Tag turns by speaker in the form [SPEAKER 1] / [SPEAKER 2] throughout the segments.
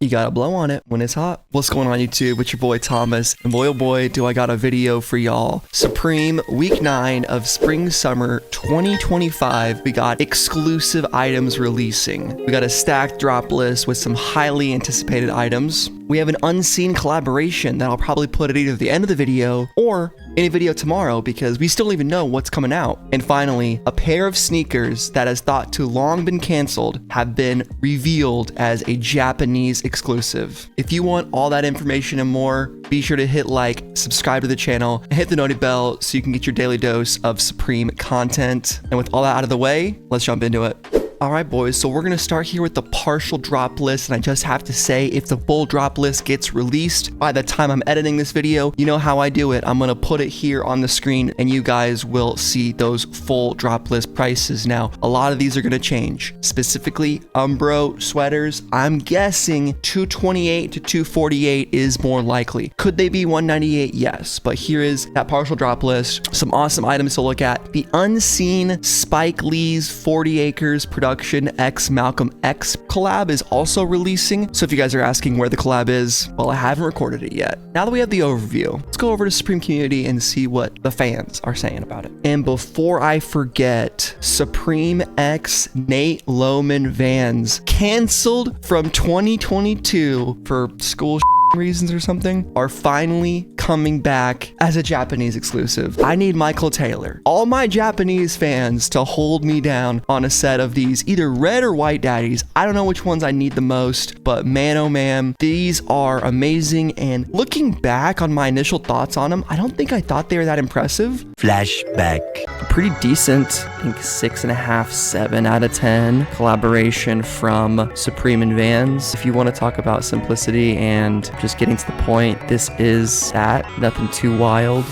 [SPEAKER 1] You gotta blow on it when it's hot. What's going on YouTube? It's your boy Thomas, and boy oh boy do I got a video for y'all. Supreme week 9 of spring summer 2025. We got exclusive items releasing. We got a stacked drop list with some highly anticipated items. We have an unseen collaboration that I'll probably put at either the end of the video or in a video tomorrow because we still don't even know what's coming out. And finally, a pair of sneakers that has thought to long been canceled have been revealed as a Japanese exclusive. If you want all that information and more, be sure to hit like, subscribe to the channel, and hit the notify bell so you can get your daily dose of Supreme content. And with all that out of the way, let's jump into it. All right, boys, so we're gonna start here with the partial drop list, and I just have to say, if the full drop list gets released by the time I'm editing this video, you know how I do it. I'm gonna put it here on the screen, and you guys will see those full drop list prices. Now, a lot of these are gonna change. Specifically, Umbro sweaters, I'm guessing $228 to $248 is more likely. Could they be $198? Yes, but here is that partial drop list. Some awesome items to look at. The unseen Spike Lee's 40 Acres Production X Malcolm X collab is also releasing. So if you guys are asking where the collab is, well, I haven't recorded it yet. Now that we have the overview, let's go over to Supreme Community and see what the fans are saying about it. And before I forget, Supreme X Nate Lowman Vans canceled from 2022 for school reasons or something are finally coming back as a Japanese exclusive. I need Michael Taylor, all my Japanese fans, to hold me down on a set of these, either red or white daddies. I don't know which ones I need the most, but man oh man, these are amazing. And looking back on my initial thoughts on them, I don't think I thought they were that impressive.
[SPEAKER 2] Flashback.
[SPEAKER 1] A pretty decent, I think 6.5, 7 out of 10 collaboration from Supreme and Vans. If you want to talk about simplicity and just getting to the point, this is that. Nothing too wild.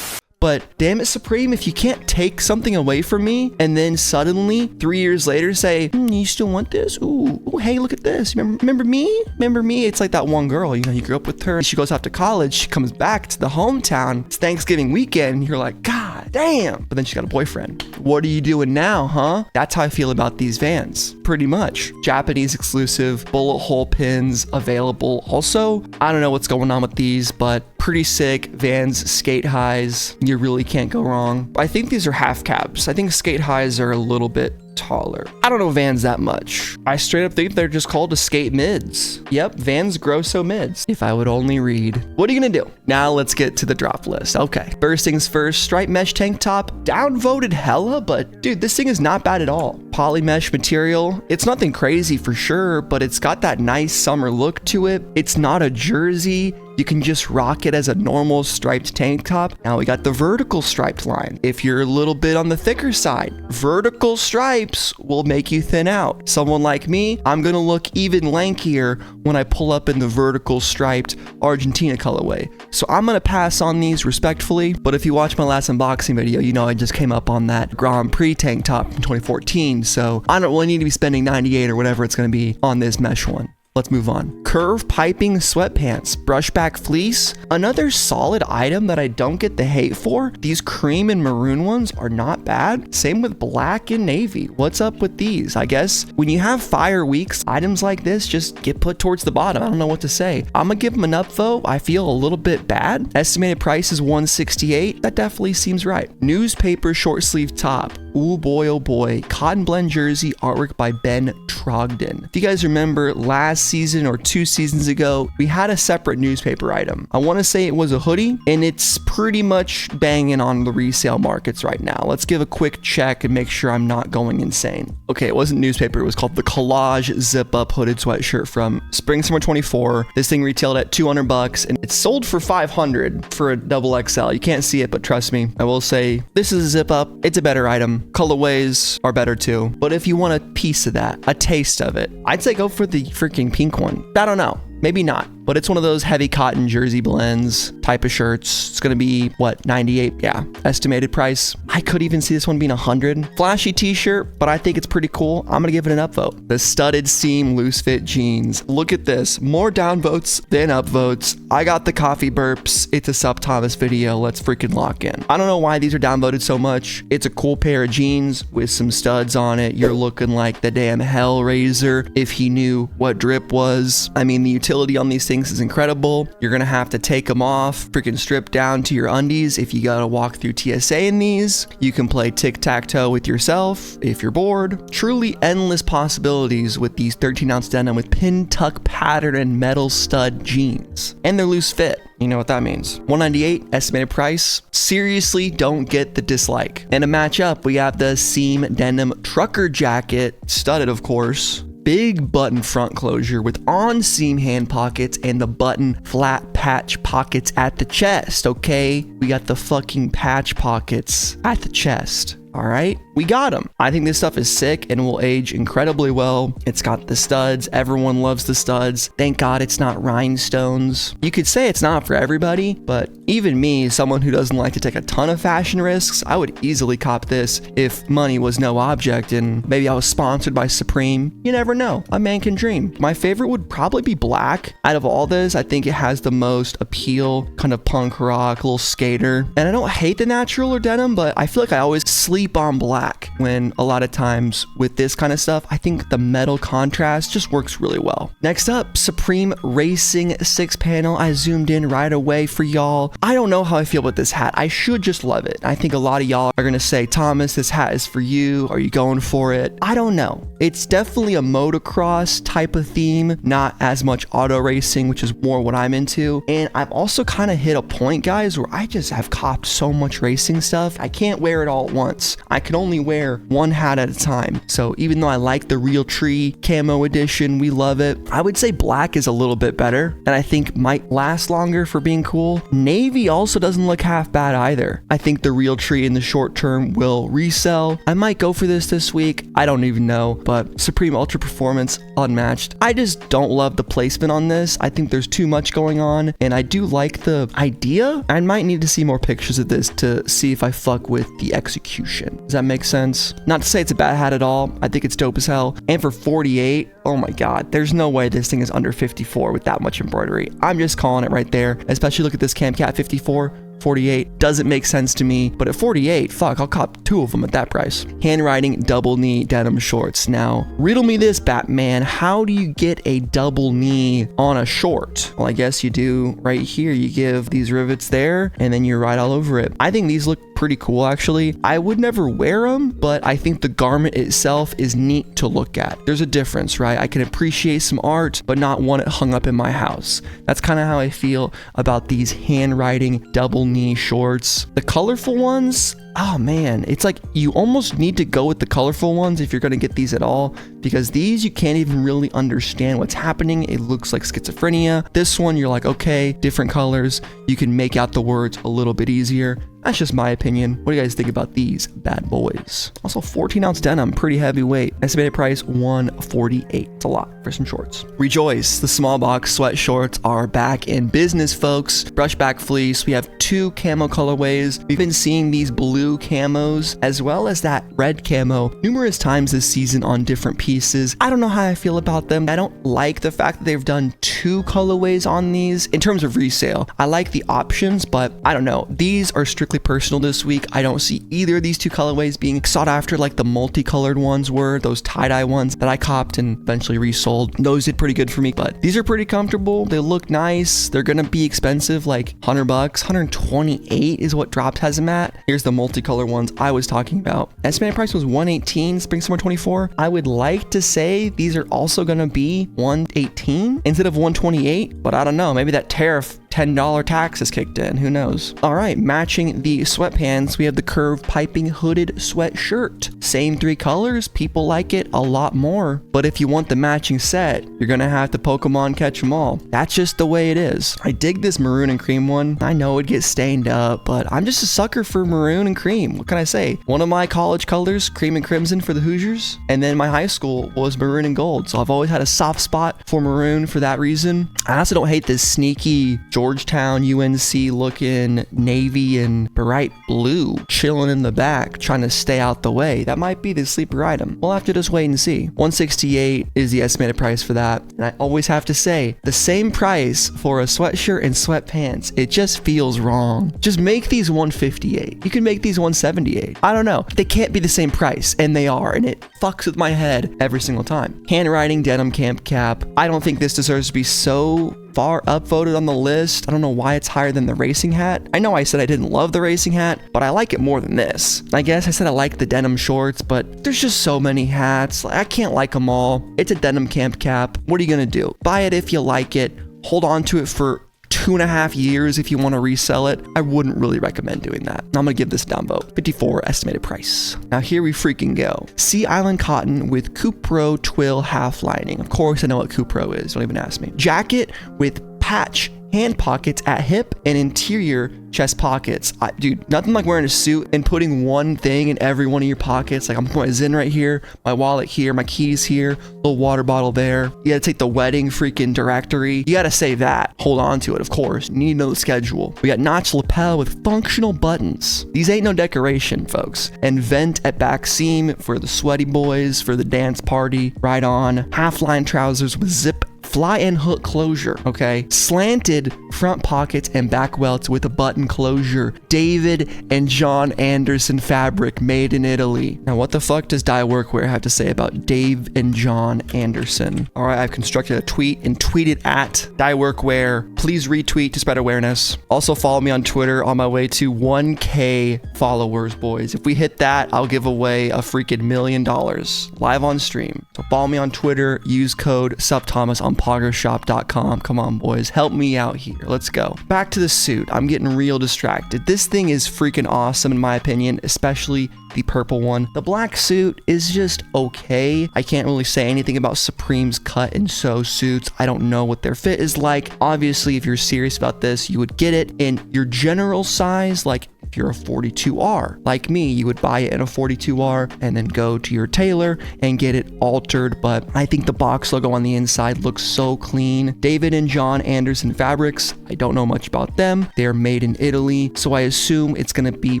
[SPEAKER 1] But damn it, Supreme, if you can't take something away from me and then suddenly 3 years later say, you still want this? Ooh, hey, look at this. Remember me? Remember me? It's like that one girl, you know, you grew up with her. She goes off to college. She comes back to the hometown. It's Thanksgiving weekend. And you're like, God damn. But then she got a boyfriend. What are you doing now, huh? That's how I feel about these Vans. Pretty much. Japanese exclusive, bullet hole pins available. Also, I don't know what's going on with these, but pretty sick. Vans skate highs. You really can't go wrong. I think these are half caps. I think skate highs are a little bit taller. I don't know Vans that much. I straight up think they're just called a skate mids. Yep, Vans Grosso mids. If I would only read. What are you gonna do? Now let's get to the drop list. Okay, first things first, striped mesh tank top. Downvoted hella, but dude, this thing is not bad at all. Poly mesh material. It's nothing crazy for sure, but it's got that nice summer look to it. It's not a jersey. You can just rock it as a normal striped tank top. Now we got the vertical striped line. If you're a little bit on the thicker side, vertical stripes will make you thin out. Someone like me, I'm gonna look even lankier when I pull up in the vertical striped Argentina colorway. So I'm gonna pass on these respectfully, but if you watch my last unboxing video, you know I just came up on that Grand Prix tank top from 2014, so I don't really need to be spending 98 or whatever it's gonna be on this mesh one. Let's move on. Curve piping sweatpants, brushback fleece. Another solid item that I don't get the hate for. These cream and maroon ones are not bad. Same with black and navy. What's up with these? I guess when you have fire weeks, items like this just get put towards the bottom. I don't know what to say. I'm gonna give them an up though. I feel a little bit bad. Estimated price is $168. That definitely seems right. Newspaper short sleeve top. Ooh boy, oh boy. Cotton blend jersey, artwork by Ben Trogdon. If you guys remember last season or 2 seasons ago, we had a separate newspaper item. I want to say it was a hoodie, and it's pretty much banging on the resale markets right now. Let's give a quick check and make sure I'm not going insane. Okay, it wasn't newspaper. It was called the Collage Zip Up hooded sweatshirt from spring summer 24. This thing retailed at $200 and it sold for $500 for a double XL. You can't see it, but trust me, I will say this is a zip up. It's a better item. Colorways are better too. But if you want a piece of that, a taste of it, I'd say go for the freaking pink one. I don't know. Maybe not. but it's one of those heavy cotton jersey blends type of shirts. It's gonna be what, 98? Yeah, estimated price. I could even see this one being 100. Flashy t-shirt, but I think it's pretty cool. I'm gonna give it an upvote. The studded seam loose fit jeans. Look at this, more downvotes than upvotes. I got the coffee burps. It's a SupThomas video. Let's freaking lock in. I don't know why these are downvoted so much. It's a cool pair of jeans with some studs on it. You're looking like the damn Hellraiser if he knew what drip was. I mean, the utility on these things is incredible. You're gonna have to take them off, freaking strip down to your undies if you gotta walk through TSA in these. You can play tic-tac-toe with yourself if you're bored. Truly endless possibilities with these 13-ounce denim with pin tuck pattern and metal stud jeans. And they're loose fit. You know what that means. $198 estimated price. Seriously, don't get the dislike. And to match up, we have the seam denim trucker jacket, studded of course. Big button front closure with on seam hand pockets and the button flat patch pockets at the chest, okay? We got the fucking patch pockets at the chest. All right, we got them. I think this stuff is sick and will age incredibly well. It's got the studs. Everyone loves the studs. Thank God it's not rhinestones. You could say it's not for everybody, but even me, someone who doesn't like to take a ton of fashion risks, I would easily cop this if money was no object and maybe I was sponsored by Supreme. You never know. A man can dream. My favorite would probably be black. Out of all this, I think it has the most appeal, kind of punk rock, little skater. And I don't hate the natural or denim, but I feel like I always sleep on black when a lot of times with this kind of stuff, I think the metal contrast just works really well. Next up, Supreme Racing 6-panel. I zoomed in right away for y'all. I don't know how I feel about this hat. I should just love it. I think a lot of y'all are gonna say, Thomas, this hat is for you. Are you going for it? I don't know. It's definitely a motocross type of theme, not as much auto racing, which is more what I'm into. And I've also kind of hit a point, guys, where I just have copped so much racing stuff. I can't wear it all at once. I can only wear one hat at a time. So even though I like the Real Tree camo edition, we love it, I would say black is a little bit better and I think might last longer for being cool. Navy also doesn't look half bad either. I think the Real Tree in the short term will resell. I might go for this week. I don't even know, but Supreme Ultra Performance unmatched. I just don't love the placement on this. I think there's too much going on and I do like the idea. I might need to see more pictures of this to see if I fuck with the execution. Does that make sense? Not to say it's a bad hat at all. I think it's dope as hell. And for 48, oh my God, there's no way this thing is under 54 with that much embroidery. I'm just calling it right there. Especially look at this Camp Cap 54. 48 doesn't make sense to me, but at 48, fuck, I'll cop 2 of them at that price. Handwriting double knee denim shorts. Now, riddle me this, Batman. How do you get a double knee on a short? Well, I guess you do right here. You give these rivets there, and then you ride all over it. I think these look pretty cool, actually. I would never wear them, but I think the garment itself is neat to look at. There's a difference, right? I can appreciate some art, but not want it hung up in my house. That's kind of how I feel about these handwriting double knee shorts. The colorful ones, oh man, it's like you almost need to go with the colorful ones if you're going to get these at all, because these you can't even really understand what's happening. It looks like schizophrenia. This one you're like, okay, different colors, you can make out the words a little bit easier. That's just my opinion. What do you guys think about these bad boys? Also 14-ounce denim, pretty heavyweight. Estimated price $148. It's a lot for some shorts. Rejoice, the Smallbox sweat shorts are back in business, folks. Brushback fleece. We have 2 camo colorways. We've been seeing these blue camos as well as that red camo numerous times this season on different pieces. I don't know how I feel about them. I don't like the fact that they've done 2 colorways on these in terms of resale. I like the options, but I don't know. These are strictly personal this week. I don't see either of these 2 colorways being sought after like the multicolored ones were, those tie-dye ones that I copped and eventually resold. Those did pretty good for me, but these are pretty comfortable. They look nice. They're gonna be expensive, like $100, $128 is what Dropped has them at. Here's the multicolor ones I was talking about. Estimated price was $118, spring summer 24. I would like to say these are also gonna be $118 instead of $128, but I don't know, maybe that tariff $10 tax is kicked in, who knows. All right, matching the sweatpants, we have the curved piping hooded sweatshirt. same 3 colors, people like it a lot more. But if you want the matching set, you're gonna have to Pokemon catch them all. That's just the way it is. I dig this maroon and cream one. I know it gets stained up, but I'm just a sucker for maroon and cream. What can I say? One of my college colors, cream and crimson for the Hoosiers, and then my high school was maroon and gold. So I've always had a soft spot for maroon for that reason. I also don't hate this sneaky Georgetown UNC looking navy and bright blue chilling in the back, trying to stay out the way. That might be the sleeper item. We'll have to just wait and see. $168 is the estimated price for that. And I always have to say, the same price for a sweatshirt and sweatpants, it just feels wrong. Just make these $158. You can make these $178. I don't know. They can't be the same price, and they are, and it fucks with my head every single time. Handwriting Denim Camp Cap. I don't think this deserves to be so far upvoted on the list. I don't know why it's higher than the racing hat. I know I said I didn't love the racing hat, but I like it more than this. I guess I said I like the denim shorts, but there's just so many hats. I can't like them all. It's a Denim Camp Cap. What are you gonna do? Buy it if you like it. Hold on to it for 2.5 years if you want to resell it. I wouldn't really recommend doing that. I'm gonna give this a downvote. 54 estimated price. Now here we freaking go. Sea Island cotton with Cupro twill half lining. Of course I know what Cupro is, don't even ask me. Jacket with patch hand pockets at hip and interior chest pockets. Dude, nothing like wearing a suit and putting one thing in every one of your pockets. Like I'm putting my Zen right here, my wallet here, my keys here, little water bottle there. You gotta take the wedding freaking directory. You gotta save that. Hold on to it, of course. You need to know the schedule. We got notch lapel with functional buttons. These ain't no decoration, folks. And vent at back seam for the sweaty boys, for the dance party. Right on. Half line trousers with zip fly and hook closure, okay? Slanted front pockets and back welts with a button closure. David and John Anderson fabric made in Italy. Now, what the fuck does Dywork wear have to say about Dave and John Anderson? All right, I've constructed a tweet and tweeted at Dywork wear. Please retweet to spread awareness. Also follow me on Twitter on my way to 1K followers, boys. If we hit that, I'll give away a freaking $1 million live on stream. So follow me on Twitter, use code SupThomas on PoggerShop.com. Come on, boys, help me out here. Let's go. Back to the suit. I'm getting real distracted. This thing is freaking awesome in my opinion, especially the purple one. The black suit is just okay. I can't really say anything about Supreme's cut and sew suits. I don't know what their fit is like. Obviously, if you're serious about this, you would get it in your general size. Like if you're a 42R, like me, you would buy it in a 42R and then go to your tailor and get it altered. But I think the box logo on the inside looks so clean. David and John Anderson fabrics, I don't know much about them. They're made in Italy, so I assume it's gonna be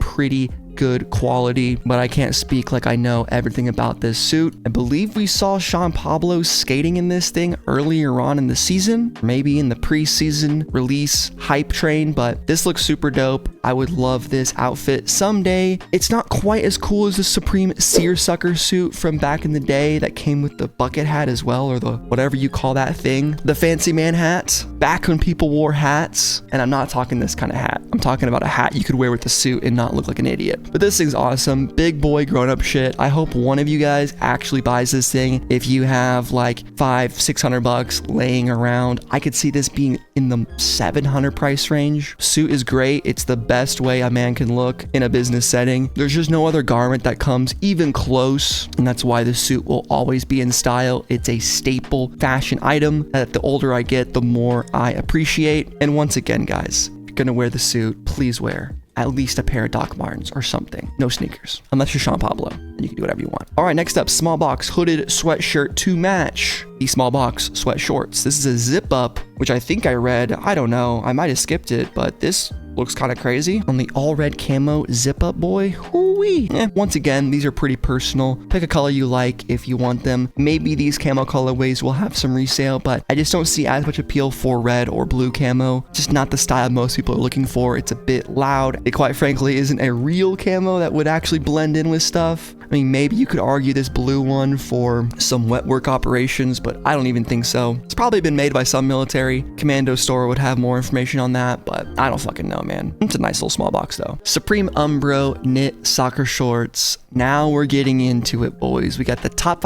[SPEAKER 1] pretty good quality, but I can't speak like I know everything about this suit. I believe we saw Sean Pablo skating in this thing earlier on in the season, maybe in the preseason release hype train, but this looks super dope. I would love this outfit someday. It's not quite as cool as the Supreme seersucker suit from back in the day that came with the bucket hat as well, or the whatever you call that thing, the fancy man hat, back when people wore hats. And I'm not talking this kind of hat. I'm talking about a hat you could wear with the suit and not look like an idiot. But this thing's awesome. Big boy grown-up shit. I hope one of you guys actually buys this thing. If you have like $500-600 laying around, I could see this being in the $700 price range. Suit is great. It's the best way a man can look in a business setting. There's just no other garment that comes even close, and that's why the suit will always be in style. It's a staple fashion item that the older I get, the more I appreciate. And once again, guys, if you're gonna wear the suit, please wear at least a pair of Doc Martens or something. No sneakers, unless you're Sean Pablo, and you can do whatever you want. All right, next up, Smallbox hooded sweatshirt to match the Smallbox sweat shorts. This is a zip up, which I think I read. I don't know. I might have skipped it, but this looks kind of crazy on the all red camo zip up boy. Hoo-wee. Once again, these are pretty personal. Pick a color you like if you want them. Maybe these camo colorways will have some resale, but I just don't see as much appeal for red or blue camo. Just not the style most people are looking for. It's a bit loud. It quite frankly isn't a real camo that would actually blend in with stuff. I mean, maybe you could argue this blue one for some wet work operations, but but I don't even think so. It's probably been made by some military commando store, would have more information on that, but I don't fucking know, man. It's a nice little small box though. Supreme Umbro knit soccer shorts. Now we're getting into it, boys. We got the top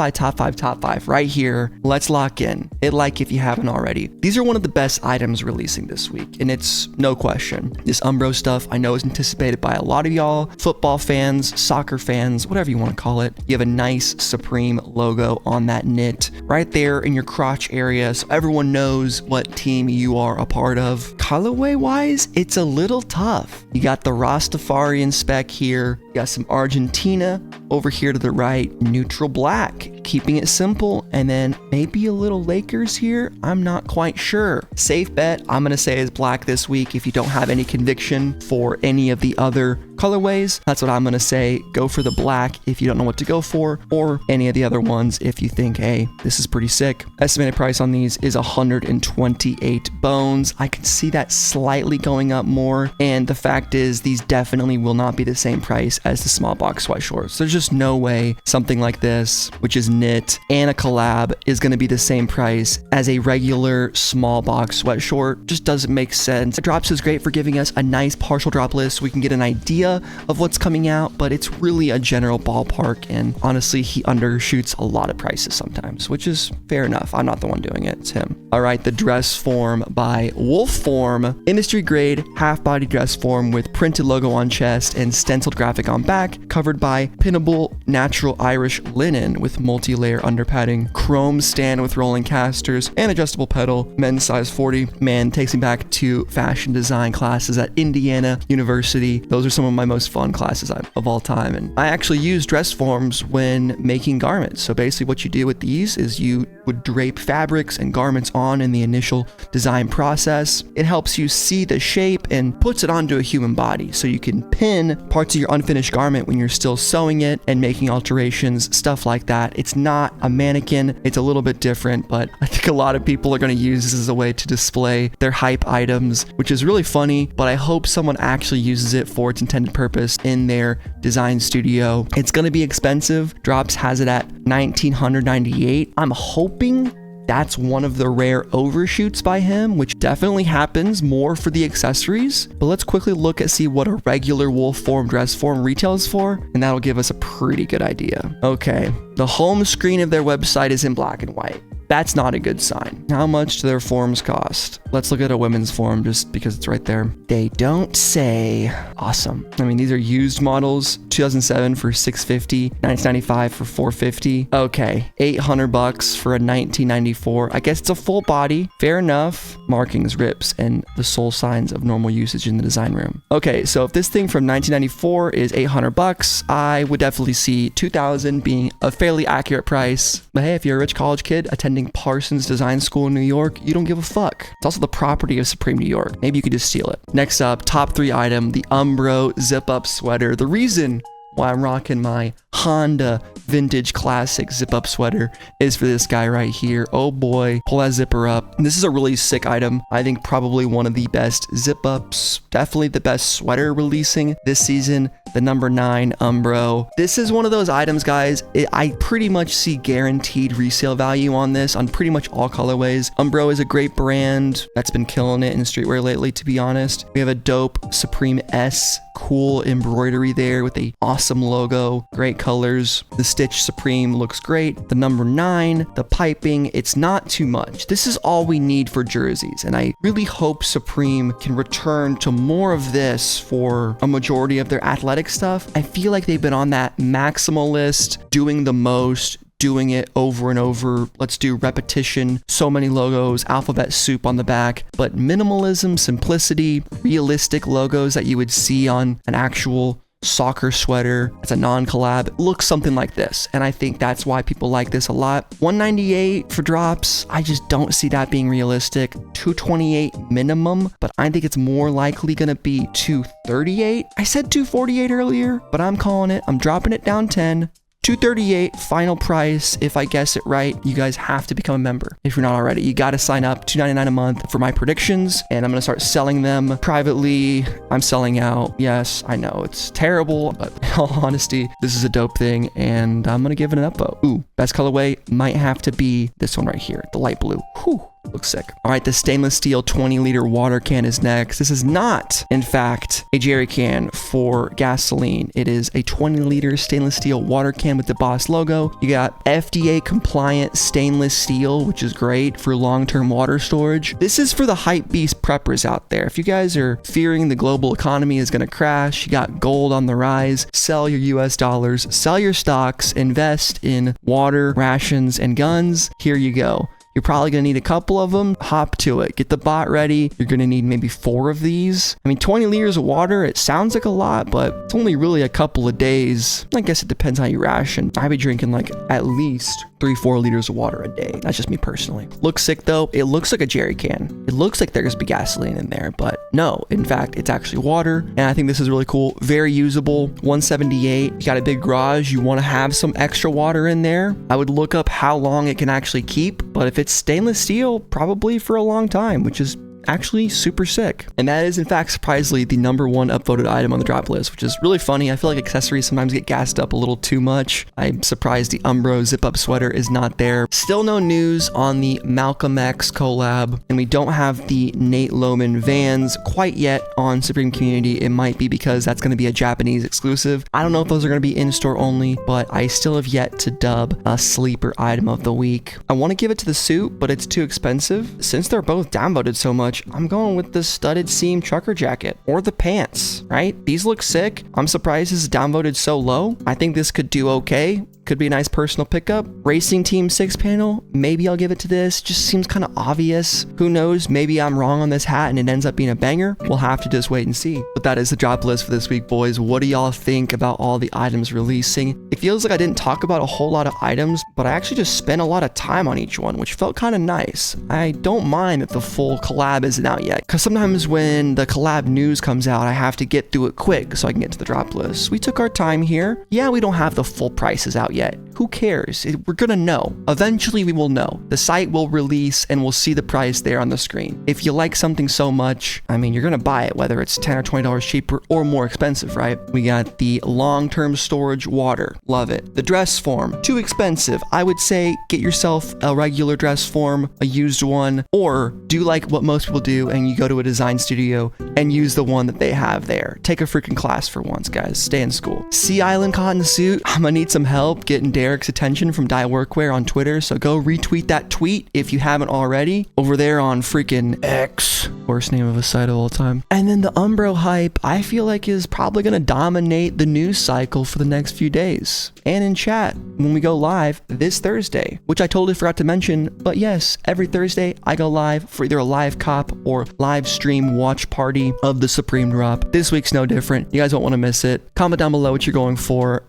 [SPEAKER 1] five right here. Let's lock in it like if you haven't already. These are one of the best items releasing this week, and it's no question. This Umbro stuff I know is anticipated by a lot of y'all, football fans, soccer fans, whatever you want to call it. You have a nice Supreme logo on that knit right there in your crotch area, so everyone knows what team you are a part of. Colorway wise, it's a little tough. You got the Rastafarian spec here. You got some Argentina over here to the right, neutral black, keeping it simple, and then maybe a little Lakers here. I'm not quite sure. Safe bet, I'm gonna say is black this week. If you don't have any conviction for any of the other colorways, that's what I'm gonna say. Go for the black if you don't know what to go for, or any of the other ones if you think, hey, this is pretty sick. Estimated price on these is 128 bones. I can see that slightly going up more, and the fact is these definitely will not be the same price as the small box sweat shorts. There's just no way something like this, which is knit and a collab, is going to be the same price as a regular small box sweat short. Just doesn't make sense. Drops is great for giving us a nice partial drop list so we can get an idea of what's coming out, but it's really a general ballpark, and honestly he undershoots a lot of prices sometimes, which is fair enough. I'm not the one doing it, it's him. All right, the dress form by Wolf Form, industry grade half body dress form with printed logo on chest and stenciled graphic on back, covered by pinnable natural Irish linen with multi-layer underpadding, chrome stand with rolling casters, and adjustable pedal. Men's size 40. Man, takes me back to fashion design classes at Indiana University. Those are some of my most fun classes of all time, and I actually use dress forms when making garments. So basically what you do with these is you would drape fabrics and garments on in the initial design process. It helps you see the shape and puts it onto a human body, so you can pin parts of your unfinished garment when you're still sewing it and making alterations, stuff like that. It's not a mannequin, it's a little bit different, but I think a lot of people are going to use this as a way to display their hype items, which is really funny, but I hope someone actually uses it for its intended purpose in their design studio. It's going to be expensive. Drops has it at $1,998. I'm hoping that's one of the rare overshoots by him, which definitely happens more for the accessories. But let's quickly look at see what a regular Wolf Form dress form retails for, and that'll give us a pretty good idea. Okay, the home screen of their website is in black and white. That's not a good sign. How much do their forms cost? Let's look at a women's form just because it's right there. They don't say. Awesome. I mean, these are used models. 2007 for $650, 1995 for $450. Okay, $800 for a 1994. I guess it's a full body. Fair enough. Markings, rips, and the sole signs of normal usage in the design room. Okay, so if this thing from 1994 is $800, I would definitely see $2,000 being a fairly accurate price. But hey, if you're a rich college kid attending Parsons Design School in New York, you don't give a fuck. It's also the property of Supreme New York. Maybe you could just steal it. Next up, top 3 item, the Umbro Zip Up sweater. The reason why I'm rocking my Honda vintage classic zip up sweater is for this guy right here. Oh boy, pull that zipper up. And this is a really sick item. I think probably one of the best zip ups, definitely the best sweater releasing this season, the number 9 Umbro. This is one of those items, guys, I pretty much see guaranteed resale value on this on pretty much all colorways. Umbro is a great brand that's been killing it in streetwear lately, to be honest. We have a dope Supreme S, cool embroidery there with a awesome logo, great colors. The stitch Supreme looks great. The number 9, the piping, it's not too much. This is all we need for jerseys, and I really hope Supreme can return to more of this for a majority of their athletic stuff. I feel like they've been on that maximalist, doing the most, doing it over and over. Let's do repetition, so many logos, alphabet soup on the back, but minimalism, simplicity, realistic logos that you would see on an actual soccer sweater. It's a non-collab. Looks something like this, and I think that's why people like this a lot. $198 for drops. I just don't see that being realistic. $228 minimum, but I think it's more likely gonna be $238. I said $248 earlier, but I'm calling it. I'm dropping it down 10. $238 final price. If I guess it right, you guys have to become a member. If you're not already, you got to sign up. $2.99 a month for my predictions, and I'm going to start selling them privately. I'm selling out. Yes, I know it's terrible, but in all honesty, this is a dope thing, and I'm going to give it an upvote. Ooh, best colorway might have to be this one right here, the light blue. Whew. Looks sick. All right, the stainless steel 20-liter water can is next. This is not, in fact, a jerry can for gasoline. It is a 20-liter stainless steel water can with the Boss logo. You got FDA compliant stainless steel, which is great for long-term water storage. This is for the hype beast preppers out there. If you guys are fearing the global economy is going to crash, you got gold on the rise, sell your US dollars, sell your stocks, invest in water, rations, and guns. Here you go. You're probably going to need a couple of them. Hop to it. Get the bot ready. You're going to need maybe 4 of these. I mean, 20 liters of water, it sounds like a lot, but it's only really a couple of days. I guess it depends how you ration. I'd be drinking like at least 3-4 liters of water a day. That's just me personally. Looks sick though. It looks like a jerry can. It looks like there's be gasoline in there, but no, in fact, it's actually water. And I think this is really cool. Very usable. $178. You got a big garage. You want to have some extra water in there. I would look up how long it can actually keep, but if it's stainless steel, probably for a long time, which is actually super sick. And that is in fact surprisingly the #1 upvoted item on the drop list, which is really funny. I feel like accessories sometimes get gassed up a little too much. I'm surprised the Umbro Zip Up sweater is not there. Still no news on the Malcolm X collab, and we don't have the Nate Lowman Vans quite yet on Supreme Community. It might be because that's going to be a Japanese exclusive. I don't know if those are going to be in-store only, but I still have yet to dub a sleeper item of the week. I want to give it to the suit, but it's too expensive. Since they're both downvoted so much, I'm going with the studded seam trucker jacket or the pants, right? These look sick. I'm surprised this is downvoted so low. I think this could do okay. Could be a nice personal pickup. Racing Team 6 panel, maybe I'll give it to this. Just seems kind of obvious. Who knows? Maybe I'm wrong on this hat and it ends up being a banger. We'll have to just wait and see. But that is the drop list for this week, boys. What do y'all think about all the items releasing? It feels like I didn't talk about a whole lot of items, but I actually just spent a lot of time on each one, which felt kind of nice. I don't mind that the full collab isn't out yet, because sometimes when the collab news comes out, I have to get through it quick so I can get to the drop list. We took our time here. Yeah, we don't have the full prices out yet. Who cares? We're gonna know. Eventually we will know. The site will release and we'll see the price there on the screen. If you like something so much, I mean, you're gonna buy it, whether it's $10 or $20 cheaper or more expensive, right? We got the long-term storage water. Love it. The dress form, too expensive. I would say get yourself a regular dress form, a used one, or do like what most people do and you go to a design studio and use the one that they have there. Take a freaking class for once, guys. Stay in school. Sea Island cotton suit. I'm gonna need some help getting Derek's attention from Dywork on Twitter, so go retweet that tweet if you haven't already over there on freaking X. Worst name of a site of all time. And then the Umbro hype, I feel like is probably gonna dominate the news cycle for the next few days. And in chat when we go live this Thursday, which I totally forgot to mention, but yes, every Thursday I go live for either a live cop or live stream watch party of the Supreme drop. This week's no different. You guys won't want to miss it. Comment down below what you're going for.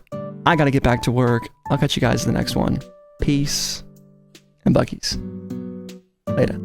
[SPEAKER 1] I gotta get back to work. I'll catch you guys in the next one. Peace and Buckies. Later.